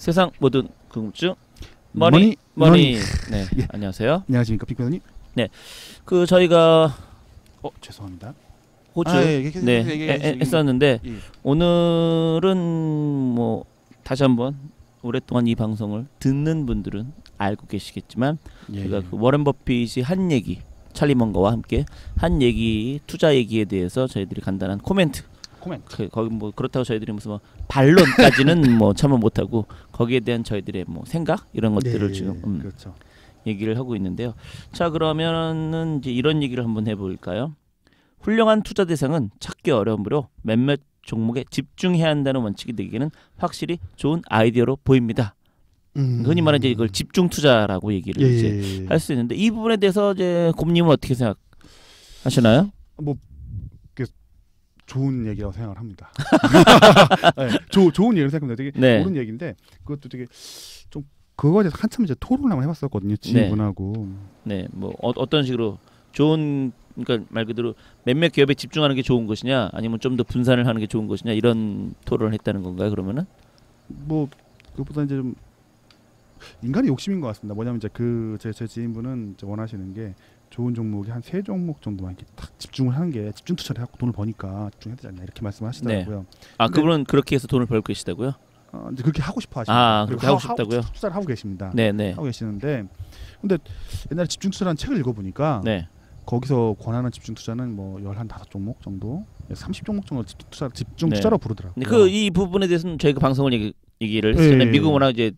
세상 모든 궁금증 머니. 네, 예. 안녕하세요. 안녕하십니까 빅변호님. 네, 그 저희가 죄송합니다. 호주 네, 했었는데 예. 오늘은 뭐 다시 한번 오랫동안 이 방송을 듣는 분들은 알고 계시겠지만 제가 그 워렌 버핏이 한 얘기, 찰리 먼거와 함께 한 얘기, 투자 얘기에 대해서 저희들이 간단한 코멘트. 거기 뭐 그렇다고 저희들이 무슨 뭐 반론까지는 뭐 참아 못하고 거기에 대한 저희들의 뭐 생각 이런 것들을 지금 그렇죠. 얘기를 하고 있는데요. 자, 그러면은 이제 이런 얘기를 한번 해볼까요? 훌륭한 투자 대상은 찾기 어려우므로 몇몇 종목에 집중해야 한다는 원칙이 되기에는 확실히 좋은 아이디어로 보입니다. 흔히 말하는 이제 이걸 집중 투자라고 얘기를 이제 할 수 있는데 이 부분에 대해서 이제 곰님은 어떻게 생각하시나요? 뭐 좋은 얘기라고 생각을 합니다. 네, 좋은 얘기를 생각합니다. 되게 옳은 얘기인데 그것도 되게 좀 그거에 대해서 한참 이제 토론을 한번 해봤었거든요. 지인분하고. 네, 뭐 어떤 식으로 좋은, 그러니까 말 그대로 몇몇 기업에 집중하는 게 좋은 것이냐, 아니면 좀 더 분산을 하는 게 좋은 것이냐 이런 토론을 했다는 건가요? 그러면은 뭐 그것보다 이제 좀 인간의 욕심인 것 같습니다. 뭐냐면 이제 제 지인분은 이제 원하시는 게 좋은 종목이 한 3종목 정도만 이렇게 딱 집중을 하는 게 집중 투자를 해갖고 돈을 버니까 집중해야 되지 않냐 이렇게 말씀하시더라고요. 아, 그분은 그렇게 해서 돈을 벌고 계시다고요? 이제 그렇게 하고 싶어 하십니다. 그렇게 하고 싶다고요? 투자를 하고 계십니다. 네네. 하고 계시는데, 근데 옛날에 집중 투자라는 책을 읽어보니까 거기서 권하는 집중 투자는 뭐 15종목 정도, 30종목 정도 집중 투자로 부르더라고요. 그 이 부분에 대해서는 저희가 방송을 얘기를 했잖아요. 미국 워낙 이제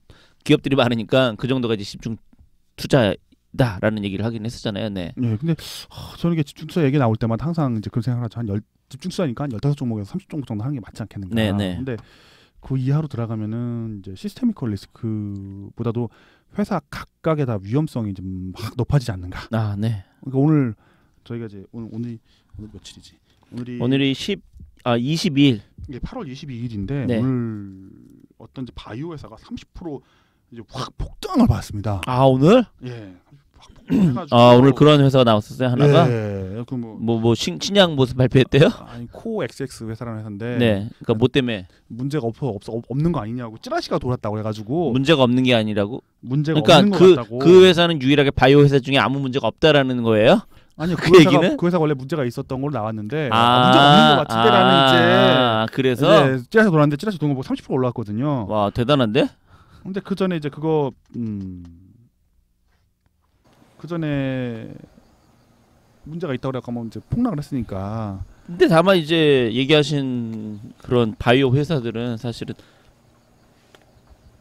기업들이 많으니까 그 정도가 이제 집중 투자다라는 얘기를 하긴 했었잖아요. 네. 근데 저는 이게 집중 투자 얘기 나올 때마다 항상 이제 그런 생각을 하죠. 집중 투자니까 한 15종목에서 30종목 정도 하는 게 맞지 않겠는가. 근데 그 이하로 들어가면은 이제 시스테미컬 리스크보다도 회사 각각의 다 위험성이 좀 막 높아지지 않는가. 네. 그러니까 오늘 저희가 이제 오늘 며칠이지? 오늘이 22일. 이게 8월 22일인데 오늘 어떤 이제 바이오 회사가 30% 이제 확 폭등을 받았습니다. 오늘? 예. 확 폭등해가지고. 오늘 그런 회사가 나왔었어요, 하나가? 예. 뭐 신약 무슨 발표했대요? 아니 코엑스엑스 회사라는 회사인데. 네. 그러니까 뭐 때문에? 문제가 없는 거 아니냐고 찌라시가 돌았다고 해가지고. 문제가 없는 게 아니라고? 문제가 그러니까 없는 거 같다고. 그 회사는 유일하게 바이오 회사 중에 아무 문제가 없다라는 거예요? 아니요, 그 얘기는? 그 회사 원래 문제가 있었던 걸로 나왔는데 문제가 없는 것 같은데라는 이제. 그래서 찌라시 돌았는데 찌라시 도는 거 보고 30% 올라왔거든요. 와, 대단한데? 근데 그 전에 이제 그거 그 전에 문제가 있다고 그래서 뭐 이제 폭락을 했으니까. 근데 다만 이제 얘기하신 그런 바이오 회사들은 사실은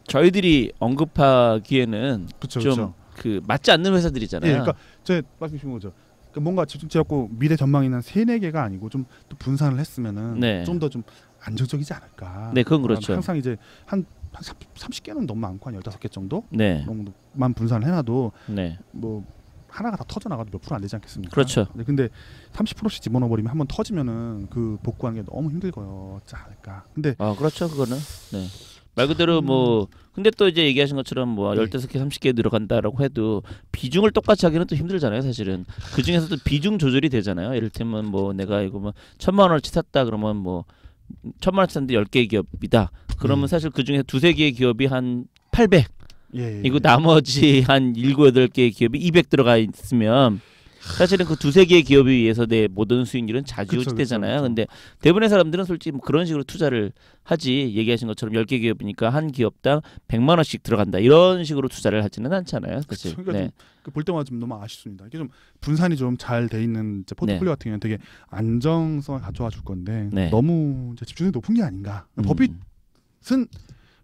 저희들이 언급하기에는 좀 그 맞지 않는 회사들이잖아요. 그러니까 제 말씀 주신 거죠. 그러니까 뭔가 집중해갖고 미래 전망이 있는 3-4개가 아니고 좀 또 분산을 했으면은 좀 더 좀 안정적이지 않을까. 네, 그건 그렇죠. 항상 이제 한 30개는 너무 많고 한 15개 정도 정도만 분산을 해놔도 뭐 하나가 다 터져나가도 몇 프로 안 되지 않겠습니까? 그렇죠. 근데 30%씩 집어넣어버리면 한번 터지면은 그 복구하는 게 너무 힘들거지 않을까. 근데 그렇죠, 그거는. 네. 말 그대로 뭐 근데 또 이제 얘기하신 것처럼 뭐 15개 30개 들어간다라고 해도 비중을 똑같이 하기는 또 힘들잖아요, 사실은. 그 중에서도 비중 조절이 되잖아요. 예를테면 뭐 내가 이거 뭐 1,000만 원어치 샀다 그러면 뭐 1,000만 원어치 샀는데 10개의 기업이다. 그러면 사실 그 중에 2-3개의 기업이 한 800. 이거 나머지 한 7-8개의 기업이 200 들어가 있으면 사실은 그 2-3개의 기업에 의해서 내 모든 수익률은 좌지우지되잖아요. 근데 대부분의 사람들은 솔직히 뭐 그런 식으로 투자를 하지, 얘기하신 것처럼 10개 기업이니까 한 기업당 100만 원씩 들어간다 이런 식으로 투자를 하지는 않잖아요. 사실. 그러니까 볼 때마다 좀 너무 아쉽습니다. 이게 좀 분산이 좀 잘 돼 있는 포트폴리오 같은 경우는 되게 안정성을 가져와 줄 건데 너무 집중력이 높은 게 아닌가. 버핏은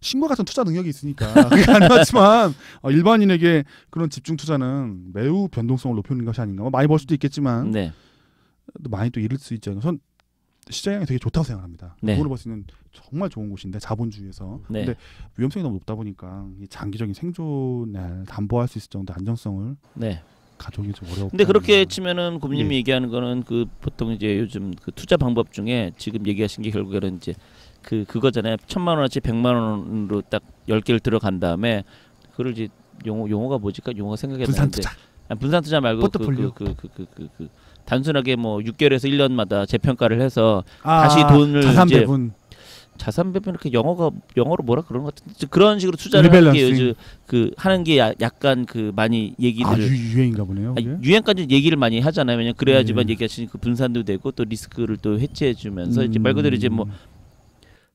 신과 같은 투자 능력이 있으니까 그게 가능하지만 일반인에게 그런 집중 투자는 매우 변동성을 높이는 것이 아닌가. 많이 벌 수도 있겠지만 많이 또 잃을 수 있잖아요. 전 시장이 되게 좋다고 생각합니다. 돈을 벌 수 있는 정말 좋은 곳인데 자본주의에서. 근데 위험성이 너무 높다 보니까 이 장기적인 생존을 담보할 수 있을 정도 안정성을 가져오기 좀 어렵고. 근데 그렇게 치면은 곰님이 얘기하는 거는 그 보통 이제 요즘 그 투자 방법 중에 지금 얘기하신 게 결국에는 이제 그거잖아요. 1,000만 원어치 100만 원으로 딱 10개를 들어간 다음에 그걸 이제 용어가 뭐지까? 용어가 생각이 안 나는데. 분산 투자 말고 포트폴리오. 단순하게 뭐 6개월에서 1년마다 재평가를 해서 다시 돈을 자산 이제 배분. 자산 배분 이렇게 영어로 뭐라 그런 것 같은데 그런 식으로 투자를 하는 게 요즘 그 하는 게 약간 그 많이 얘기들을 유행인가 보네요. 유행까지 얘기를 많이 하잖아요. 왜냐면 그래야지만 얘기하시는 그 분산도 되고 또 리스크를 또 해체해주면서 이제 말 그대로 이제 뭐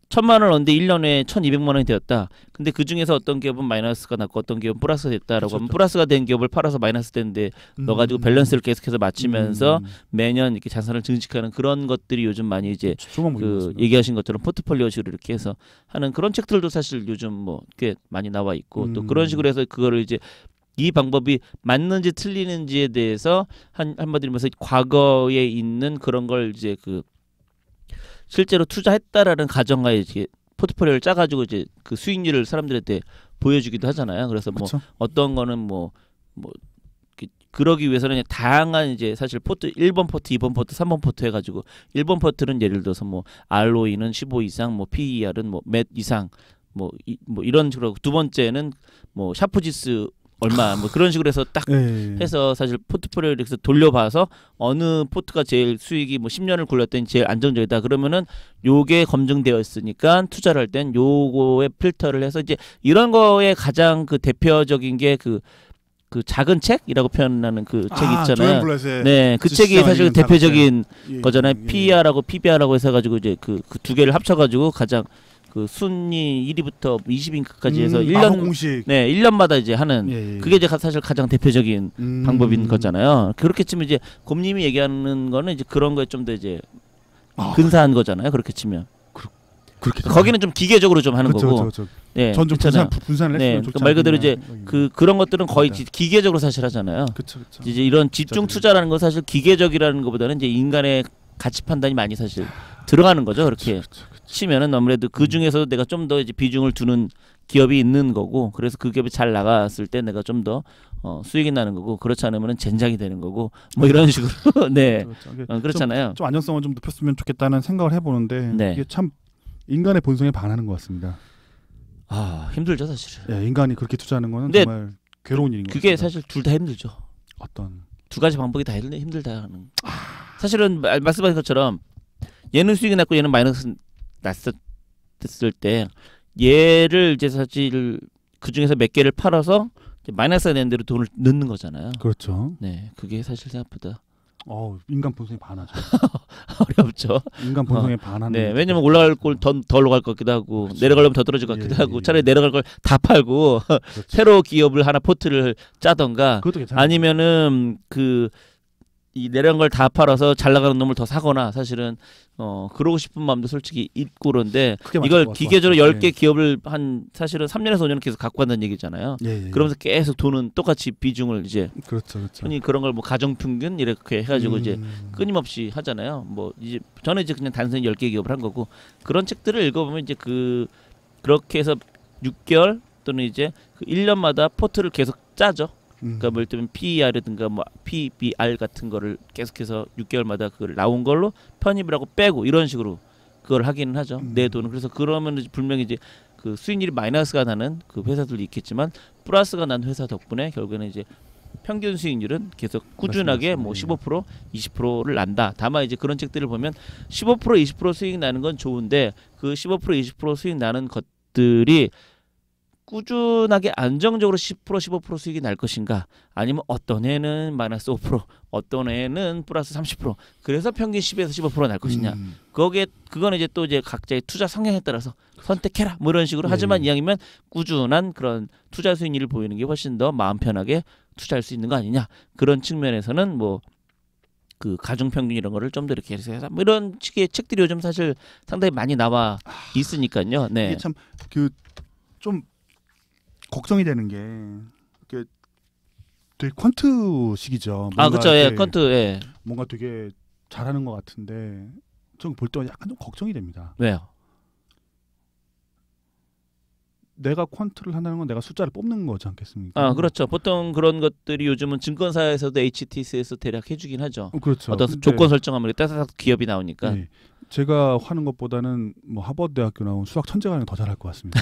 1,000만 원 얻는데 1년에 1,200만 원이 되었다. 근데 그 중에서 어떤 기업은 마이너스가 났고 어떤 기업은 플러스가 됐다라고 하면 플러스가 된 기업을 팔아서 마이너스 됐는데 넣어가지고 밸런스를 계속해서 맞추면서 매년 이렇게 자산을 증식하는 그런 것들이 요즘 많이 이제 그 얘기하신 것처럼 포트폴리오식으로 이렇게 해서 하는 그런 책들도 사실 요즘 뭐 꽤 많이 나와 있고 또 그런 식으로 해서 그거를 이제 이 방법이 맞는지 틀리는지에 대해서 한마디로 말해서 과거에 있는 그런 걸 이제 그 실제로 투자했다라는 가정하에 이제 포트폴리오를 짜가지고 이제 그 수익률을 사람들한테 보여주기도 하잖아요. 그래서 뭐 그쵸? 어떤 거는 뭐 그러기 위해서는 다양한 이제 사실 포트 1번 포트, 2번 포트, 3번 포트 해가지고 1번 포트는 예를 들어서 뭐 ROE는 15 이상, 뭐 PER은 뭐 몇 이상, 뭐 이런 식으로 두 번째는 뭐 샤프지수 얼마 뭐 그런 식으로 해서 딱 해서 사실 포트폴리오를 이렇게 돌려봐서 어느 포트가 제일 수익이 뭐 10년을 굴렸더니 제일 안정적이다 그러면은 요게 검증되어 있으니까 투자를 할 땐 요거에 필터를 해서 이제 이런 거에 가장 그 대표적인 게 그 작은 책이라고 표현하는 그 책 있잖아요. 네, 그 책이 사실 대표적인 거잖아요. PER하고 PBR하고 해서 가지고 이제 그 두 개를 합쳐가지고 가장 그 순위 1위부터 20위까지 해서 1년 공식. 네, 1년마다 이제 하는 그게 이제 사실 가장 대표적인 방법인 거잖아요. 그렇게 치면 이제 곰님이 얘기하는 거는 이제 그런 거에 좀 더 이제 근사한 거잖아요. 그렇게 치면. 그렇게 거기는 좀 기계적으로 좀 하는 거고. 네, 전 좀 분산을 했으면 좋지 말 그대로 이제 그런 것들은 거의 기계적으로 사실 하잖아요. 그쵸. 이제 이런 집중 투자라는 건 사실 기계적이라는 것보다는 이제 인간의 가치 판단이 많이 사실 들어가는 거죠. 그렇게 치면은 아무래도 그 중에서도 내가 좀 더 이제 비중을 두는 기업이 있는 거고, 그래서 그 기업이 잘 나갔을 때 내가 좀 더 수익이 나는 거고, 그렇지 않으면은 젠장이 되는 거고, 뭐 이런 식으로 네 그렇잖아요. 좀 안정성을 좀 높였으면 좋겠다는 생각을 해보는데 이게 참 인간의 본성에 반하는 것 같습니다. 아 힘들죠 사실은. 네, 인간이 그렇게 투자하는 거는 정말 괴로운 일인 것 같아요. 그게 사실 둘 다 힘들죠. 어떤 두 가지 방법이 다 힘들다는. 사실은 말씀하신 것처럼 얘는 수익이 났고 얘는 마이너스 났을 때 얘를 이제 사실 그 중에서 몇 개를 팔아서 마이너스가 되는 대로 돈을 넣는 거잖아요. 그렇죠. 네, 그게 사실 생각보다 인간 본성에 반하죠. 어렵죠. 인간 본성에 반하는. 네, 왜냐면 올라갈 걸 더 올라갈 것 같기도 하고, 그렇죠. 내려가려면 더 떨어질 것 같기도 하고, 차라리 내려갈 걸 다 팔고 그렇죠. 새로 기업을 하나 포트를 짜던가, 아니면은 이 내려간 걸 다 팔아서 잘 나가는 놈을 더 사거나, 사실은 그러고 싶은 마음도 솔직히 있고 그런데 이걸 기계적으로 10개 기업을 한 사실은 3년에서 5년 계속 갖고 간다는 얘기잖아요. 그러면서 계속 돈은 똑같이 비중을 이제 그렇죠. 흔히 그런 걸 뭐 가정평균 이렇게 해가지고 이제 끊임없이 하잖아요. 뭐 이제 저는 이제 그냥 단순히 10개 기업을 한 거고, 그런 책들을 읽어보면 이제 그렇게 해서 6개월 또는 이제 그 1년마다 포트를 계속 짜죠. 그러니까 뭐 예를 들면 PER이든가 뭐 PBR 같은 거를 계속해서 6개월마다 그걸 나온 걸로 편입을 하고 빼고 이런 식으로 그걸 하기는 하죠. 내 돈은. 그래서 그러면 분명히 이제 그 수익률이 마이너스가 나는 그 회사들도 있겠지만 플러스가 난 회사 덕분에 결국에는 이제 평균 수익률은 계속 꾸준하게 뭐 15% 20%를 난다. 다만 이제 그런 책들을 보면 15% 20% 수익 나는 건 좋은데 그 15% 20% 수익 나는 것들이 꾸준하게 안정적으로 10% 15% 수익이 날 것인가, 아니면 어떤 해는 마이너스 5% 어떤 해는 플러스 30% 그래서 평균 10에서 15% 날 것이냐. 그거는 이제 또 이제 각자의 투자 성향에 따라서 선택해라 뭐 이런 식으로. 하지만 이왕이면 꾸준한 그런 투자 수익률을 보이는 게 훨씬 더 마음 편하게 투자할 수 있는 거 아니냐. 그런 측면에서는 뭐 그 가중 평균 이런 거를 좀 더 이렇게 해서 뭐 이런 식의 책들이 요즘 사실 상당히 많이 나와 있으니까요. 네. 이게 참 좀 걱정이 되는 게 되게 퀀트식이죠. 그렇죠. 퀀트. 뭔가 되게 잘하는 것 같은데 좀 볼 때마다 약간 좀 걱정이 됩니다. 왜요? 내가 퀀트를 한다는 건 내가 숫자를 뽑는 거지 않겠습니까? 그렇죠. 보통 그런 것들이 요즘은 증권사에서도 HTS에서 대략 해주긴 하죠. 그렇죠. 어떤 조건 설정하면 따뜻한 기업이 나오니까. 제가 하는 것보다는 뭐 하버드 대학교 나온 수학 천재가 더 잘할 것 같습니다.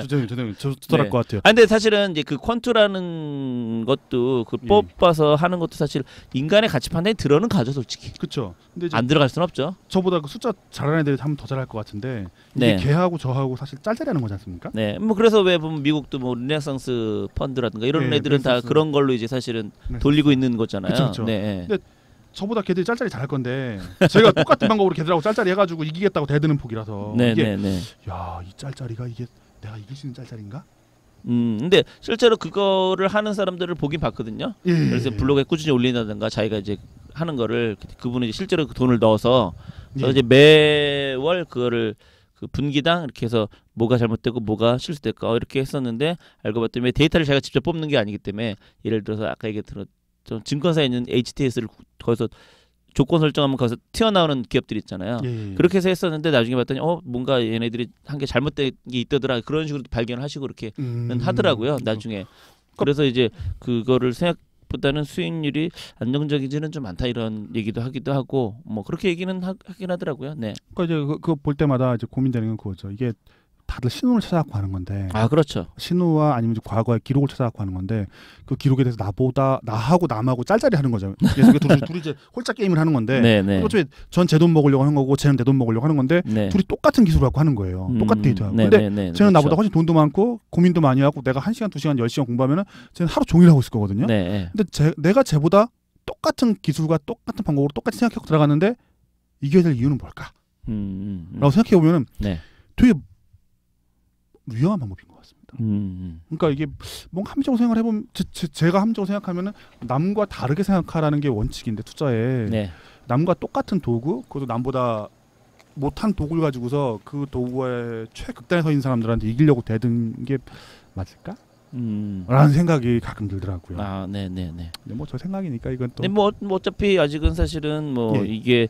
죄송해요. 저 잘할 네. 것 같아요. 근데 사실은 이제 그 퀀트라는 것도 그 뽑아서 하는 것도 사실 인간의 가치 판단이 들어는 가죠, 솔직히. 그렇죠. 근데 이제 안 들어갈 수는 없죠. 저보다 그 숫자 잘하는 애들이 하면 더 잘할 것 같은데 네. 이게 걔하고 저하고 사실 짤짤하는 거지 않습니까? 네, 뭐 그래서 왜 보면 미국도 뭐 르네상스 펀드라든가 이런 네, 애들은 다 르네상스. 그런 걸로 이제 사실은 네. 돌리고 있는 거잖아요. 그쵸. 네. 근데 저보다 걔들이 짤짤이 잘할 건데 제가 똑같은 방법으로 걔들하고 짤짤이 해가지고 이기겠다고 대드는 폭이라서 네, 이게 네, 네. 야, 이 짤짤이가 이게 내가 이길 수 있는 짤짤인가? 근데 실제로 그거를 하는 사람들을 보긴 봤거든요. 예. 그래서 블로그에 꾸준히 올린다든가 자기가 이제 하는 거를 그분은 이제 실제로 그 돈을 넣어서 예. 이제 매월 그거를 그 분기당 이렇게 해서 뭐가 잘못되고 뭐가 실수됐고 이렇게 했었는데 알고 봤더니 데이터를 자기가 직접 뽑는 게 아니기 때문에 예를 들어서 아까 얘기했던 증권사에 있는 HTS를 거기서 조건 설정하면 거기서 튀어나오는 기업들이 있잖아요. 예. 그렇게 해서 했었는데 나중에 봤더니 뭔가 얘네들이 한 게 잘못된 게 있더라 그런 식으로 발견을 하시고 그렇게는 하더라고요. 나중에 그래서 이제 그거를 생각보다는 수익률이 안정적이지는 좀 않다 이런 얘기도 하기도 하고 뭐 그렇게 얘기는 하긴 하더라고요. 네. 그러니까 이제 그거 볼 때마다 이제 고민되는 건 그거죠. 이게 다들 신호를 찾아갖고 하는 건데 아 그렇죠. 신호와 아니면 이제 과거의 기록을 찾아갖고 하는 건데 그 기록에 대해서 나하고 남하고 짤짤이 하는 거죠. 그래서 둘이 이제 홀짝 게임을 하는 건데 네네. 어차피 전 제 돈 먹으려고 하는 거고 쟤는 내 돈 먹으려고 하는 건데 네. 둘이 똑같은 기술을 갖고 하는 거예요. 똑같은 데이터하고. 근데 네네네. 쟤는 나보다 훨씬 돈도 많고 고민도 많이 하고 내가 1시간, 2시간, 10시간 공부하면은 쟤는 하루 종일 하고 있을 거거든요. 네. 근데 내가 쟤보다 똑같은 기술과 똑같은 방법으로 똑같이 생각하고 들어갔는데 이겨야 될 이유는 뭘까? 라고 생각해 보면은 네. 되게 위험한 방법인 것 같습니다. 그러니까 이게 뭔가 합리적으로 생각을 해보면 제가 합리적으로 생각하면은 남과 다르게 생각하라는 게 원칙인데 투자에 네. 남과 똑같은 도구 그것도 남보다 못한 도구를 가지고서 그 도구의 최극단에 서 있는 사람들한테 이기려고 대든 게 맞을까? 라는 생각이 가끔 들더라고요. 아, 네네네. 근데 뭐 저 생각이니까 이건 또. 근데 뭐 어차피 아직은 사실은 뭐 예. 이게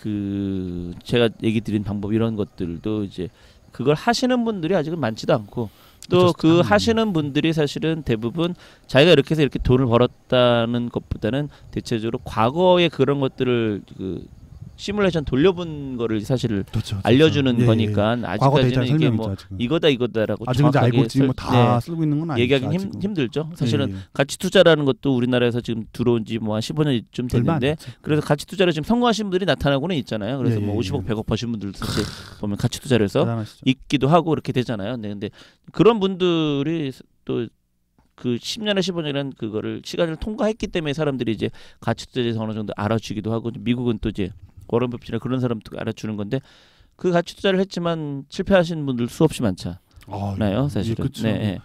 그 제가 얘기 드린 방법 이런 것들도 이제 그걸 하시는 분들이 아직은 많지도 않고 또 그 하시는 분들이 사실은 대부분 자기가 이렇게 해서 이렇게 돈을 벌었다는 것보다는 대체적으로 과거의 그런 것들을 그 시뮬레이션 돌려본 거를 사실 그렇죠. 알려주는 예, 거니까 아직까지는 이게 뭐 아직은. 이거다라고 아직은 이제 알고 있지 뭐 다 네. 쓰고 있는 건 아니죠. 얘기하기 힘들죠. 사실은 예. 가치 투자라는 것도 우리나라에서 지금 들어온 지 뭐 한 15년쯤 됐는데 그래서 가치 투자를 지금 성공하신 분들이 나타나고는 있잖아요. 그래서 뭐 50억, 100억 버신 분들도 사실 보면 가치 투자를 해서 대단하시죠. 있기도 하고 그렇게 되잖아요. 네, 근데 그런 분들이 또 그 10년에 15년은 그거를 시간을 통과했기 때문에 사람들이 이제 가치 투자에 대해서 어느 정도 알아주기도 하고 미국은 또 이제 워런 버핏이나 그런 사람도 알아주는 건데 그 가치 투자를 했지만 실패하신 분들 수없이 많잖아요. 사실은. 그렇죠. 네.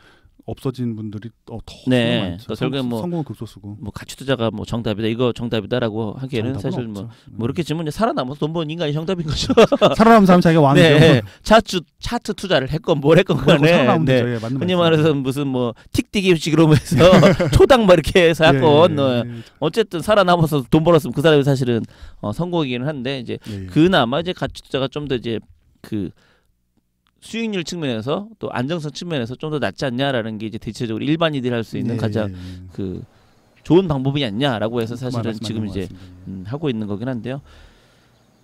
없어진 분들이 더 네. 많죠. 그러니까 결국엔 뭐 성공은 극소수고. 뭐 가치 투자가 뭐 정답이다 이거 정답이다라고 하기에는 사실 뭐 이렇게 지면 이제 살아남아서 돈 버는 인간이 정답인 거죠. 살아남은 사람 자기가 왕이죠. 네. 차트 투자를 했건 뭘 했건 간에 살아남으면 네. 되죠. 예, 맞는 흔히 말씀. 말해서 무슨 뭐 틱틱이식으로 해서 초당 막 이렇게 해서 했건 어쨌든 살아남아서 돈 벌었으면 그 사람이 사실은 성공이기는 한데 이제 그나마 이제 가치 투자가 좀 더 이제 그 수익률 측면에서 또 안정성 측면에서 좀 더 낫지 않냐라는 게 이제 대체적으로 일반인들이 할 수 있는 가장 그 좋은 방법이 아니냐라고 해서 사실은 지금 이제 하고 있는 거긴 한데요.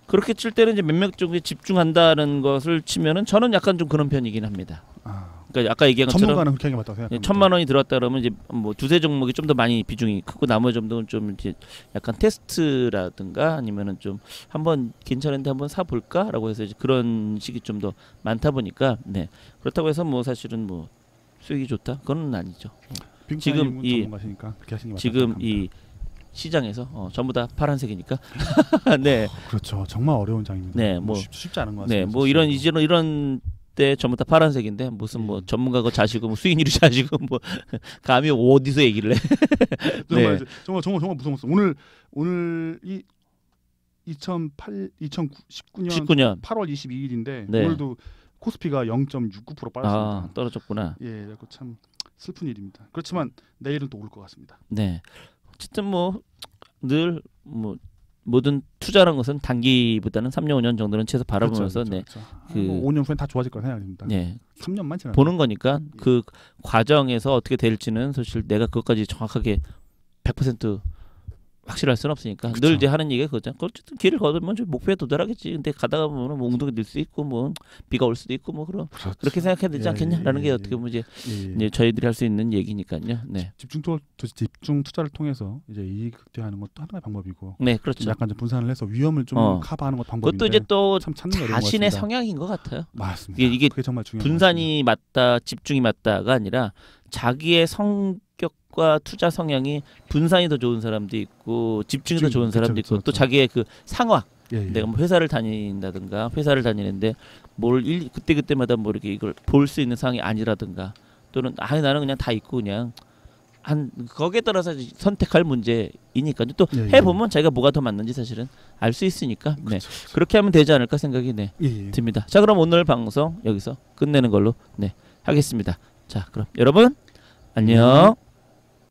그렇게 칠 때는 이제 몇몇 쪽에 집중한다는 것을 치면은 저는 약간 좀 그런 편이긴 합니다. 그러니까 아까 얘기한 것처럼 전문가는 그렇게 하는 게 맞다고 생각합니다. 1,000만 원이 들어왔다 그러면 이제 뭐 두세 종목이 좀 더 많이 비중이 크고 나머지 정도는 좀 이제 약간 테스트라든가 아니면은 좀 한번 괜찮은데 한번 사 볼까라고 해서 이제 그런 식이 좀 더 많다 보니까 네. 그렇다고 해서 뭐 사실은 뭐 수익이 좋다 그건 아니죠. 지금 이 시장에서 전부 다 파란색이니까 네. 그렇죠. 정말 어려운 장입니다. 네, 뭐 쉽지 않은 것 같습니다. 네, 뭐 이런 때 전부 다 파란색인데 무슨 뭐 전문가가 자시고 뭐 수익률이 자시고 뭐 감히 어디서 얘기를 해? 네. 정말 무서웠어. 오늘 이 2019년 8월 22일인데 네. 오늘도 코스피가 0.69% 빠졌습니다. 아, 떨어졌구나. 예, 참 슬픈 일입니다. 그렇지만 내일은 또 오를 것 같습니다. 네. 어쨌든 뭐 늘 뭐 모든 투자라는 것은 단기보다는 3년 5년 정도는 최소 바라보면서 그렇죠. 그 5년 후엔 다 좋아질 거라 생각합니다. 네. 3년만 지나면 보는 거니까 그 과정에서 어떻게 될지는 사실 내가 그것까지 정확하게 100% 확실할 수는 없으니까 그쵸. 늘 이제 하는 얘기가 그거죠. 어쨌든 길을 걸으면 좀 목표에 도달하겠지. 근데 가다가 보면 뭐 웅덩이 될 수 있고 뭐 비가 올 수도 있고 뭐 그렇죠. 그렇게 생각해야 되지 않겠냐라는 게 어떻게 보면 이제 저희들이 할 수 있는 얘기니까요. 네. 집중 투자를 통해서 이제 이익 극대화하는 것도 하나의 방법이고. 네, 그렇죠. 약간 좀 분산을 해서 위험을 좀 커버하는 것도 방법인데. 그것도 이제 또 참 찾는 게 어려운 것 자신의 같습니다. 성향인 것 같아요. 맞습니다. 이게 그게 정말 중요한 분산이 맞다, 집중이 맞다가 아니라 자기의 성격과 투자 성향이 분산이 더 좋은 사람도 있고 집중이 더 좋은 사람도 있고 또 자기의 그 상황. 내가 뭐 회사를 다닌다든가 회사를 다니는데 뭘 그때마다 뭐 이렇게 이걸 볼 수 있는 상황이 아니라든가 또는 나는 그냥 다 있고 그냥 거기에 따라서 선택할 문제이니까 또 해보면 자기가 뭐가 더 맞는지 사실은 알 수 있으니까 네. 그렇게 하면 되지 않을까 생각이 듭니다. 자, 그럼 오늘 방송 여기서 끝내는 걸로 하겠습니다. 자, 그럼 여러분 안녕.